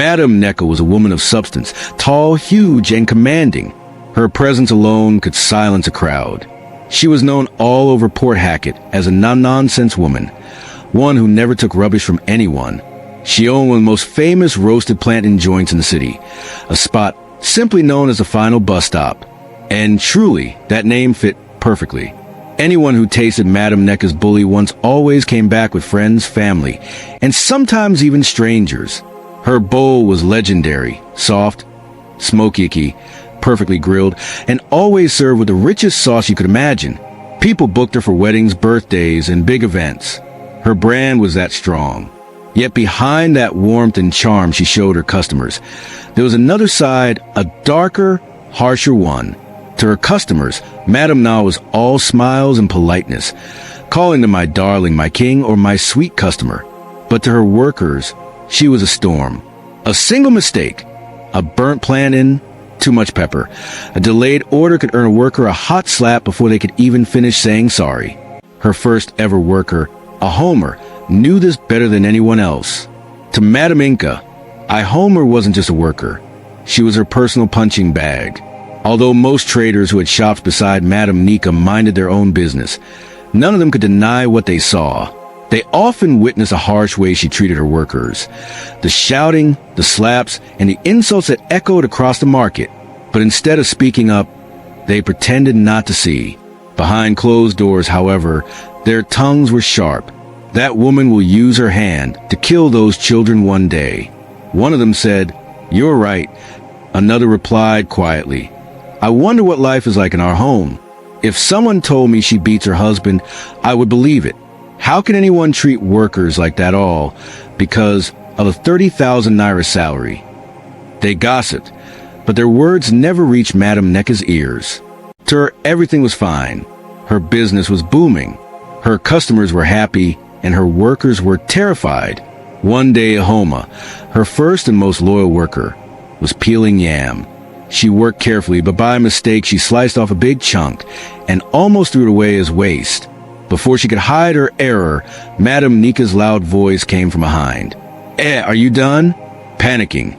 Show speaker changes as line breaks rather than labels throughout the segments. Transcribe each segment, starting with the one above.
Madame Necker was a woman of substance, tall, huge, and commanding. Her presence alone could silence a crowd. She was known all over Port Hackett as a no-nonsense woman, one who never took rubbish from anyone. She owned one of the most famous roasted plantain joints in the city, a spot simply known as the final bus stop. And truly, that name fit perfectly. Anyone who tasted Madame Necker's bully once always came back with friends, family, and sometimes even strangers. Her bowl was legendary, soft, smoky, perfectly grilled, and always served with the richest sauce you could imagine. People booked her for weddings, birthdays, and big events. Her brand was that strong. Yet behind that warmth and charm she showed her customers, there was another side, a darker, harsher one. To her customers, Madame Na was all smiles and politeness, calling them my darling, my king, or my sweet customer. But to her workers, she was a storm. A single mistake, a burnt plantain, too much pepper, a delayed order could earn a worker a hot slap before they could even finish saying sorry. Her first ever worker, a Homer, knew this better than anyone else. To Madame Inca, Homer wasn't just a worker. She was her personal punching bag. Although most traders who had shops beside Madame Nika minded their own business, none of them could deny what they saw. They often witnessed a harsh way she treated her workers. The shouting, the slaps, and the insults that echoed across the market. But instead of speaking up, they pretended not to see. Behind closed doors, however, their tongues were sharp. That woman will use her hand to kill those children one day. One of them said, "You're right." Another replied quietly, "I wonder what life is like in our home. If someone told me she beats her husband, I would believe it. How can anyone treat workers like that all because of a 30,000 naira salary?" They gossiped, but their words never reached Madame Necker's ears. To her, everything was fine. Her business was booming. Her customers were happy, and her workers were terrified. One day, Homa, her first and most loyal worker, was peeling yam. She worked carefully, but by mistake she sliced off a big chunk and almost threw it away as waste. Before she could hide her error, Madame Nika's loud voice came from behind. Are you done?" Panicking,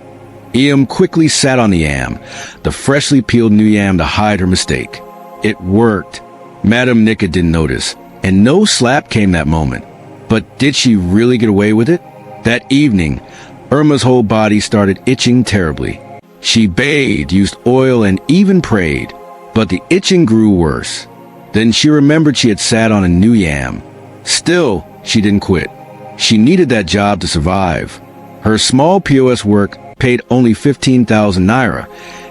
Iam quickly sat on the yam, the freshly peeled new yam, to hide her mistake. It worked. Madame Nika didn't notice, and no slap came that moment. But did she really get away with it? That evening, Irma's whole body started itching terribly. She bathed, used oil, and even prayed, but the itching grew worse. Then she remembered she had sat on a new yam. Still, she didn't quit. She needed that job to survive. Her small POS work paid only 15,000 naira,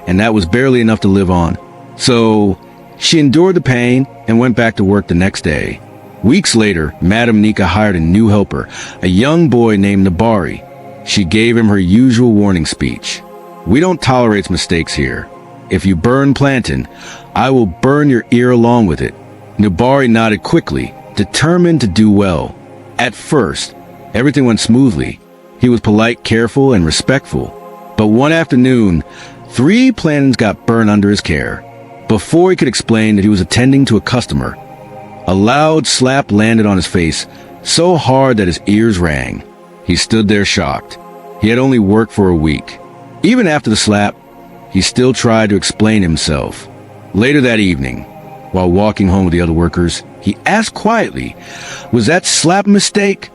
and that was barely enough to live on. So, she endured the pain and went back to work the next day. Weeks later, Madame Nika hired a new helper, a young boy named Nabari. She gave him her usual warning speech. "We don't tolerate mistakes here. If you burn plantain, I will burn your ear along with it." Nabari nodded quickly, determined to do well. At first, everything went smoothly. He was polite, careful, and respectful. But one afternoon, 3 plantains got burned under his care. Before he could explain that he was attending to a customer, a loud slap landed on his face, so hard that his ears rang. He stood there shocked. He had only worked for a week. Even after the slap, he still tried to explain himself. Later that evening, while walking home with the other workers, he asked quietly, "Was that slap a mistake?"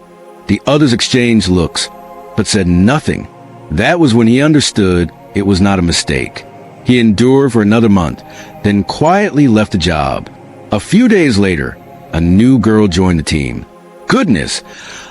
The others exchanged looks, but said nothing. That was when he understood it was not a mistake. He endured for another month, then quietly left the job. A few days later, a new girl joined the team. Goodness,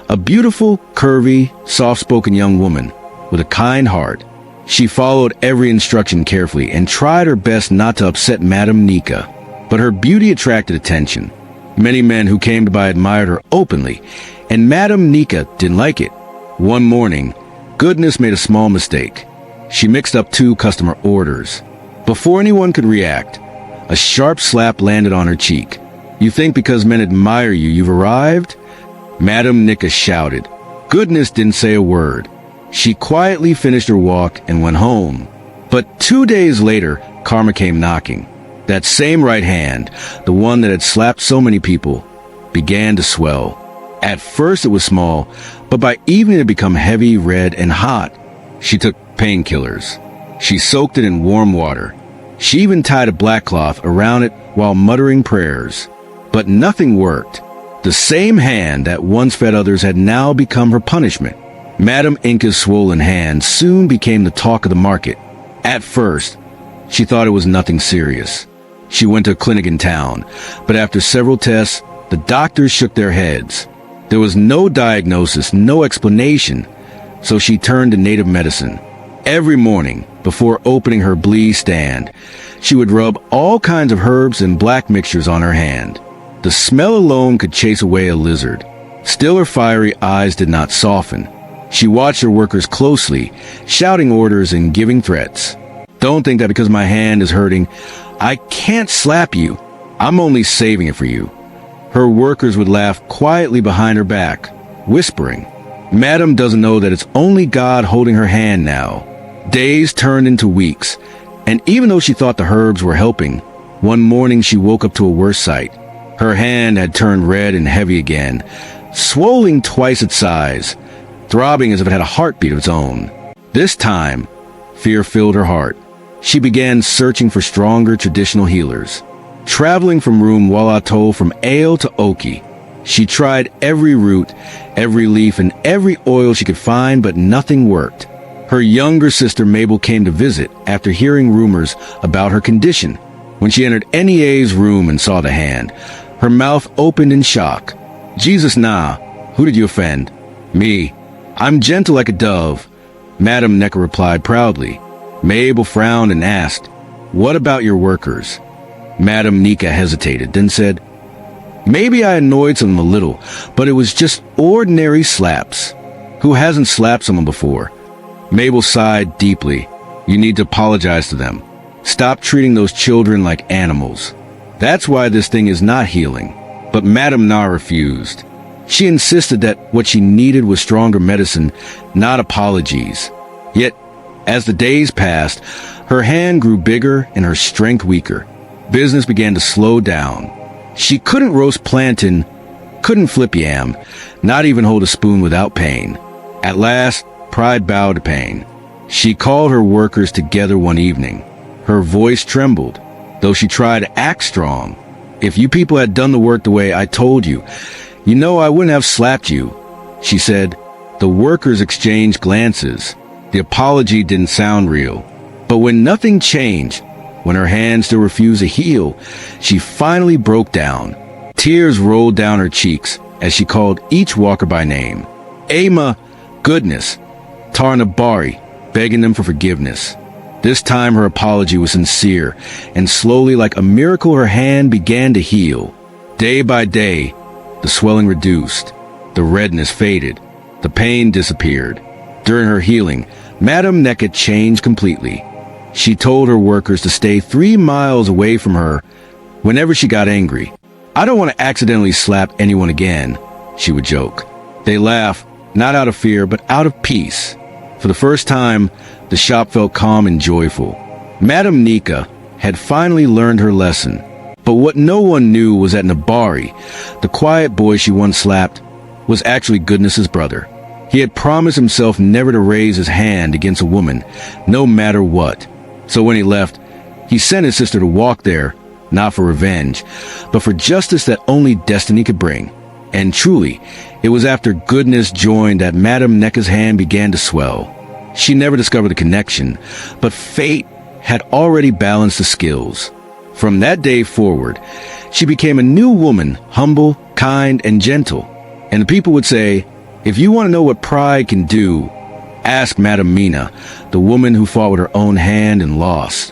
a beautiful, curvy, soft-spoken young woman with a kind heart. She followed every instruction carefully and tried her best not to upset Madame Nika. But her beauty attracted attention. Many men who came to buy admired her openly, and Madame Nika didn't like it. One morning, Goodness made a small mistake. She mixed up 2 customer orders. Before anyone could react, a sharp slap landed on her cheek. "You think because men admire you, you've arrived?" Madame Nika shouted. Goodness didn't say a word. She quietly finished her walk and went home. But 2 days later, karma came knocking. That same right hand, the one that had slapped so many people, began to swell. At first it was small, but by evening it had become heavy, red, and hot. She took painkillers. She soaked it in warm water. She even tied a black cloth around it while muttering prayers. But nothing worked. The same hand that once fed others had now become her punishment. Madame Inca's swollen hand soon became the talk of the market. At first, she thought it was nothing serious. She went to a clinic in town, but after several tests, the doctors shook their heads. There was no diagnosis, no explanation, so she turned to native medicine. Every morning, before opening her blee stand, she would rub all kinds of herbs and black mixtures on her hand. The smell alone could chase away a lizard. Still, her fiery eyes did not soften. She watched her workers closely, shouting orders and giving threats. Don't think that because my hand is hurting, I can't slap you. I'm only saving it for you. Her workers would laugh quietly behind her back, whispering. Madam doesn't know that it's only God holding her hand now. Days turned into weeks, and even though she thought the herbs were helping, one morning she woke up to a worse sight. Her hand had turned red and heavy again, swollen twice its size, throbbing as if it had a heartbeat of its own. This time, fear filled her heart. She began searching for stronger traditional healers. Traveling from room Walato from ale to oki, she tried every root, every leaf, and every oil she could find, but nothing worked. Her younger sister Mabel came to visit after hearing rumors about her condition. When she entered NEA's room and saw the hand, her mouth opened in shock. Jesus, nah, who did you offend? Me. I'm gentle like a dove, Madame Necker replied proudly. Mabel frowned and asked, what about your workers? Madame Nika hesitated, then said, maybe I annoyed them a little, but it was just ordinary slaps. Who hasn't slapped someone before? Mabel sighed deeply. You need to apologize to them. Stop treating those children like animals. That's why this thing is not healing. But Madame Na refused. She insisted that what she needed was stronger medicine, not apologies. Yet, as the days passed, her hand grew bigger and her strength weaker. Business began to slow down. She couldn't roast plantain, couldn't flip yam, not even hold a spoon without pain. At last, pride bowed to pain. She called her workers together one evening. Her voice trembled, though she tried to act strong. If you people had done the work the way I told you, you know I wouldn't have slapped you, she said. The workers exchanged glances. The apology didn't sound real. But when nothing changed, when her hand still refused to heal, she finally broke down. Tears rolled down her cheeks as she called each walker by name. Ama, goodness. Tarnabari, begging them for forgiveness. This time her apology was sincere, and slowly like a miracle her hand began to heal. Day by day, the swelling reduced. The redness faded. The pain disappeared. During her healing, Madame Necker changed completely. She told her workers to stay 3 miles away from her whenever she got angry. I don't want to accidentally slap anyone again, she would joke. They laughed, not out of fear, but out of peace. For the first time, the shop felt calm and joyful. Madame Nika had finally learned her lesson. But what no one knew was that Nabari, the quiet boy she once slapped, was actually Goodness's brother. He had promised himself never to raise his hand against a woman, no matter what. So when he left, he sent his sister to walk there, not for revenge, but for justice that only destiny could bring. And truly, it was after Goodness joined that Madame Necker's hand began to swell. She never discovered the connection, but fate had already balanced the skills. From that day forward, she became a new woman, humble, kind, and gentle. And the people would say, if you want to know what pride can do, ask Madame Mina, the woman who fought with her own hand and lost.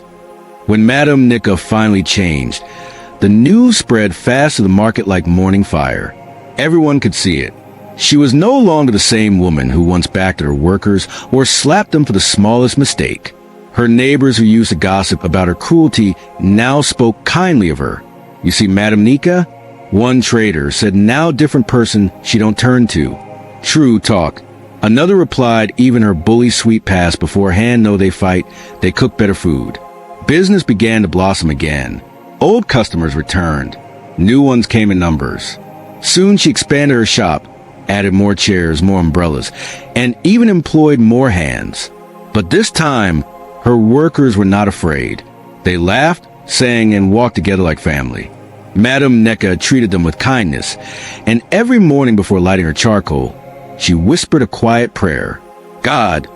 When Madame Nika finally changed, the news spread fast to the market like morning fire. Everyone could see it. She was no longer the same woman who once backed at her workers or slapped them for the smallest mistake. Her neighbors who used to gossip about her cruelty now spoke kindly of her. You see, Madame Nika? One trader said now different person she don't turn to. True talk. Another replied even her bully sweet past beforehand know they fight, they cook better food. Business began to blossom again. Old customers returned. New ones came in numbers. Soon she expanded her shop, added more chairs, more umbrellas, and even employed more hands. But this time, her workers were not afraid. They laughed, sang, and walked together like family. Madame Necker treated them with kindness, and every morning before lighting her charcoal, she whispered a quiet prayer. God,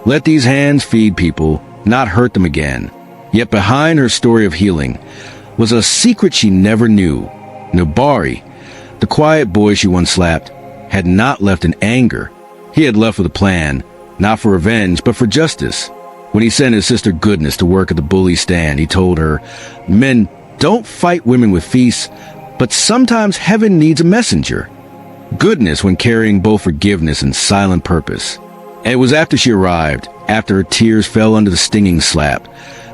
let these hands feed people, not hurt them again. Yet behind her story of healing was a secret she never knew. Nobari, the quiet boy she once slapped, had not left in anger. He had left with a plan, not for revenge, but for justice. When he sent his sister Goodness to work at the bully stand, he told her, "Men don't fight women with feasts, but sometimes heaven needs a messenger." Goodness when carrying both forgiveness and silent purpose. And it was after she arrived, after her tears fell under the stinging slap,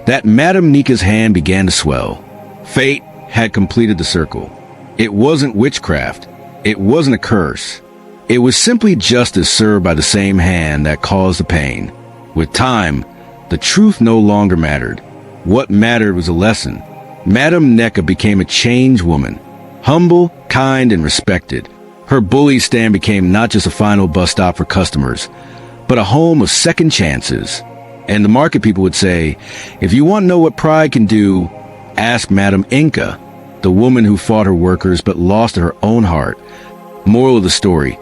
that Madame Nika's hand began to swell. Fate had completed the circle. It wasn't witchcraft. It wasn't a curse. It was simply justice served by the same hand that caused the pain. With time, the truth no longer mattered. What mattered was a lesson. Madame Necker became a changed woman, humble, kind, and respected. Her bully stand became not just a final bus stop for customers, but a home of second chances. And the market people would say, if you want to know what pride can do, ask Madame Inca, the woman who fought her workers but lost her own heart. Moral of the story,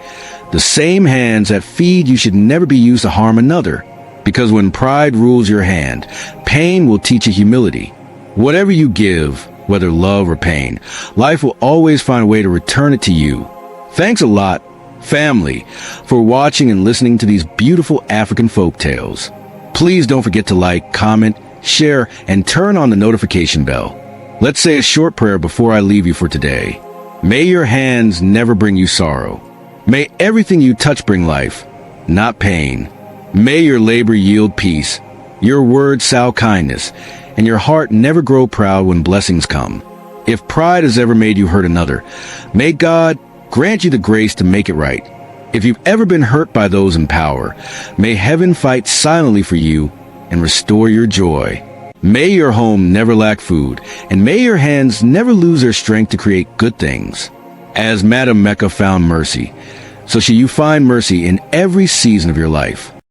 the same hands that feed you should never be used to harm another. Because when pride rules your hand, pain will teach you humility. Whatever you give, whether love or pain, life will always find a way to return it to you. Thanks a lot, family, for watching and listening to these beautiful African folk tales. Please don't forget to like, comment, share, and turn on the notification bell. Let's say a short prayer before I leave you for today. May your hands never bring you sorrow. May everything you touch bring life, not pain. May your labor yield peace, your words sow kindness, and your heart never grow proud when blessings come. If pride has ever made you hurt another, may God grant you the grace to make it right. If you've ever been hurt by those in power, may heaven fight silently for you and restore your joy. May your home never lack food, and may your hands never lose their strength to create good things. As Madame Mecca found mercy, so shall you find mercy in every season of your life.